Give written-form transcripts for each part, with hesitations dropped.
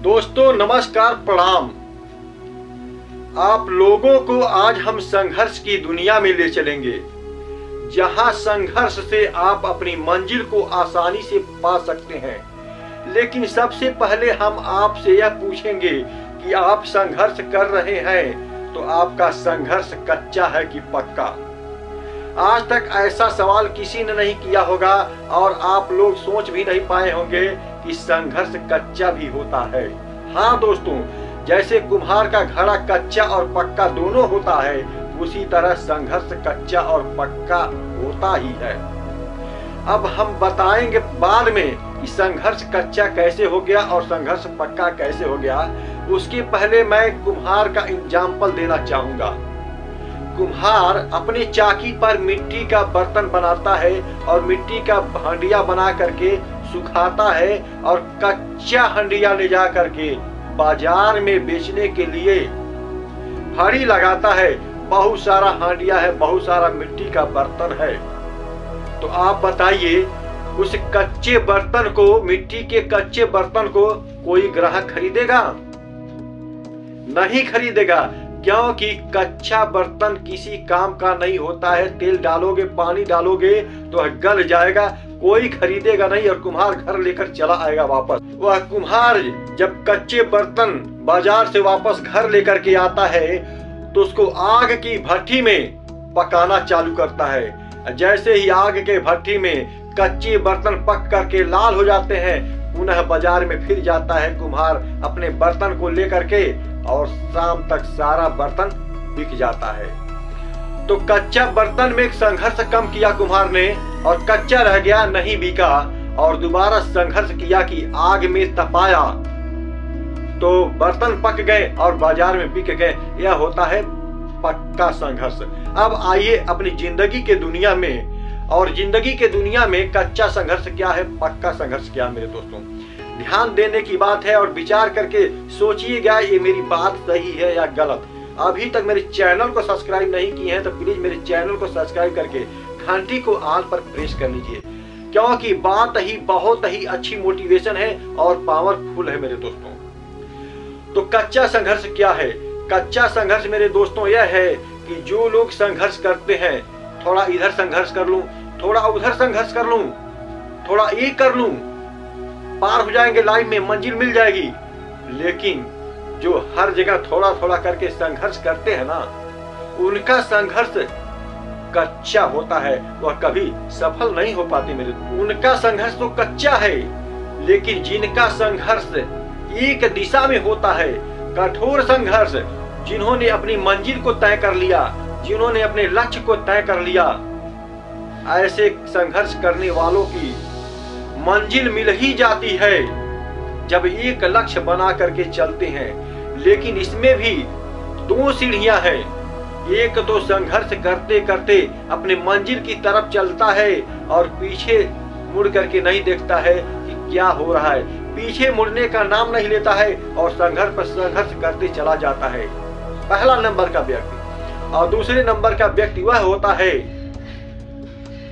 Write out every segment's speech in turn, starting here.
दोस्तों नमस्कार, प्रणाम। आप लोगों को आज हम संघर्ष की दुनिया में ले चलेंगे, जहां संघर्ष से आप अपनी मंजिल को आसानी से पा सकते हैं। लेकिन सबसे पहले हम आपसे यह पूछेंगे कि आप संघर्ष कर रहे हैं तो आपका संघर्ष कच्चा है कि पक्का। आज तक ऐसा सवाल किसी ने नहीं किया होगा और आप लोग सोच भी नहीं पाए होंगे कि संघर्ष कच्चा भी होता है। हाँ दोस्तों, जैसे कुम्हार का घड़ा कच्चा और पक्का दोनों होता है, उसी तरह संघर्ष कच्चा और पक्का होता ही है। अब हम बताएंगे बाद में कि संघर्ष कच्चा कैसे हो गया और संघर्ष पक्का कैसे हो गया। उसके पहले मैं कुम्हार का एग्जाम्पल देना चाहूंगा। कुम्हार अपने चाकी पर मिट्टी का बर्तन बनाता है और मिट्टी का हंडिया बना करके सुखाता है और कच्चा हंडिया ले जा करके बाजार में बेचने के लिए फड़ी लगाता है। बहुत सारा हंडिया है, बहुत सारा मिट्टी का बर्तन है। तो आप बताइए, उस कच्चे बर्तन को, मिट्टी के कच्चे बर्तन को कोई ग्राहक खरीदेगा? नहीं खरीदेगा, क्योंकि कच्चा बर्तन किसी काम का नहीं होता है। तेल डालोगे, पानी डालोगे तो गल जाएगा, कोई खरीदेगा नहीं और कुम्हार घर लेकर चला आएगा वापस। वह कुम्हार जब कच्चे बर्तन बाजार से वापस घर लेकर के आता है तो उसको आग की भट्टी में पकाना चालू करता है। जैसे ही आग के भट्टी में कच्चे बर्तन पक करके लाल हो जाते हैं, पुनः बाजार में फिर जाता है कुम्हार अपने बर्तन को लेकर के और शाम तक सारा बर्तन बिक जाता है। तो कच्चा बर्तन में संघर्ष कम किया कुम्हार ने और कच्चा रह गया, नहीं बिका, और दोबारा संघर्ष किया कि आग में तपाया तो बर्तन पक गए और बाजार में बिक गए। यह होता है पक्का संघर्ष। अब आइए अपनी जिंदगी के दुनिया में, और जिंदगी के दुनिया में कच्चा संघर्ष क्या है, पक्का संघर्ष क्या है। मेरे दोस्तों, ध्यान देने की बात है और विचार करके सोचिएगा ये मेरी बात सही है या गलत। अभी तक मेरे चैनल को सब्सक्राइब नहीं किए हैं तो प्लीज मेरे चैनल को सब्सक्राइब करके घंटी को ऑल पर प्रेस कर लीजिए, क्योंकि बात ही बहुत ही अच्छी मोटिवेशन है और पावरफुल है मेरे दोस्तों। तो कच्चा संघर्ष क्या है? कच्चा संघर्ष मेरे दोस्तों यह है कि जो लोग संघर्ष करते हैं, थोड़ा इधर संघर्ष कर लूं, थोड़ा उधर संघर्ष कर लूं, थोड़ा ये कर लूं, पार हो जाएंगे, लाइफ में मंजिल मिल जाएगी। लेकिन जो हर जगह थोड़ा थोड़ा करके संघर्ष करते हैं ना, उनका संघर्ष कच्चा होता है, वह कभी सफल नहीं हो पाते मेरे। उनका संघर्ष तो कच्चा है, लेकिन जिनका संघर्ष एक दिशा में होता है, कठोर संघर्ष, जिन्होंने अपनी मंजिल को तय कर लिया, जिन्होंने अपने लक्ष्य को तय कर लिया, ऐसे संघर्ष करने वालों की मंजिल मिल ही जाती है जब एक लक्ष्य बना करके चलते हैं। लेकिन इसमें भी दो सीढ़ियां हैं। एक तो संघर्ष करते करते अपने मंजिल की तरफ चलता है और पीछे मुड़ करके नहीं देखता है कि क्या हो रहा है, पीछे मुड़ने का नाम नहीं लेता है और संघर्ष पर संघर्ष करते चला जाता है, पहला नंबर का व्यक्ति। और दूसरे नंबर का व्यक्ति वह होता है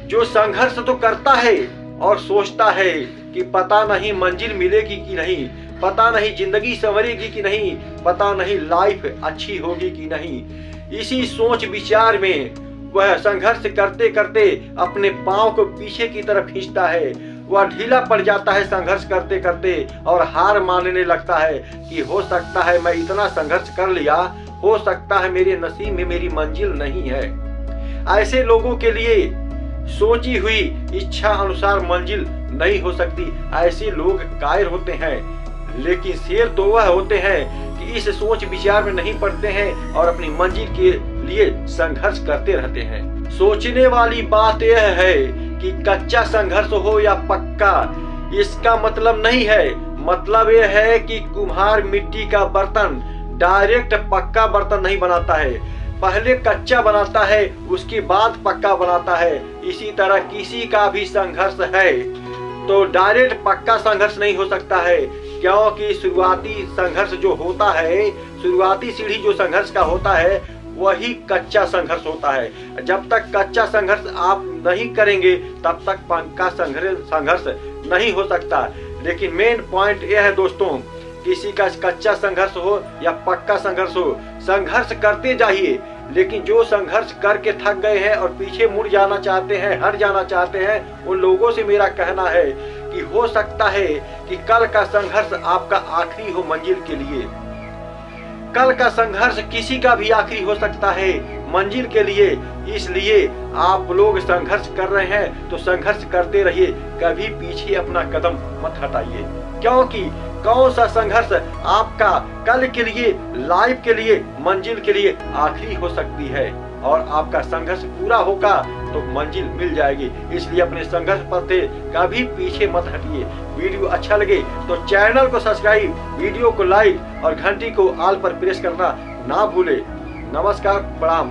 जो संघर्ष तो करता है और सोचता है कि पता नहीं मंजिल मिलेगी कि नहीं, पता नहीं जिंदगी संवरेगी कि नहीं, पता नहीं लाइफ अच्छी होगी कि नहीं। इसी सोच विचार में वह संघर्ष करते करते अपने पांव को पीछे की तरफ खींचता है। वह ढीला पड़ जाता है संघर्ष करते करते और हार मानने लगता है कि हो सकता है मैं इतना संघर्ष कर लिया, हो सकता है मेरे नसीब में मेरी मंजिल नहीं है। ऐसे लोगों के लिए सोची हुई इच्छा अनुसार मंजिल नहीं हो सकती। ऐसे लोग कायर होते हैं। लेकिन शेर तो वह होते हैं कि इस सोच विचार में नहीं पड़ते हैं और अपनी मंजिल के लिए संघर्ष करते रहते हैं। सोचने वाली बात यह है कि कच्चा संघर्ष हो या पक्का, इसका मतलब नहीं है। मतलब यह है कि कुम्हार मिट्टी का बर्तन डायरेक्ट पक्का बर्तन नहीं बनाता है, पहले कच्चा बनाता है, उसके बाद पक्का बनाता है। इसी तरह किसी का भी संघर्ष है तो डायरेक्ट पक्का संघर्ष नहीं हो सकता है, क्योंकि शुरुआती संघर्ष जो होता है, शुरुआती सीढ़ी जो संघर्ष का होता है, वही कच्चा संघर्ष होता है। जब तक कच्चा संघर्ष आप नहीं करेंगे तब तक पक्का संघर्ष नहीं हो सकता। लेकिन मेन पॉइंट यह है दोस्तों किसी का कच्चा संघर्ष हो या पक्का संघर्ष हो, संघर्ष करते जाइए। लेकिन जो संघर्ष करके थक गए हैं और पीछे मुड़ जाना चाहते हैं, हट जाना चाहते हैं, उन लोगों से मेरा कहना है कि हो सकता है कि कल का संघर्ष आपका आखिरी हो मंजिल के लिए। कल का संघर्ष किसी का भी आखिरी हो सकता है मंजिल के लिए। इसलिए आप लोग संघर्ष कर रहे हैं तो संघर्ष करते रहिए, कभी पीछे अपना कदम मत हटाइए, क्योंकि कौन सा संघर्ष आपका कल के लिए, लाइफ के लिए, मंजिल के लिए आखिरी हो सकती है। और आपका संघर्ष पूरा होगा तो मंजिल मिल जाएगी। इसलिए अपने संघर्ष पथ से कभी पीछे मत हटिए। वीडियो अच्छा लगे तो चैनल को सब्सक्राइब, वीडियो को लाइक और घंटी को ऑल पर प्रेस करना ना भूले। नमस्कार, प्रणाम।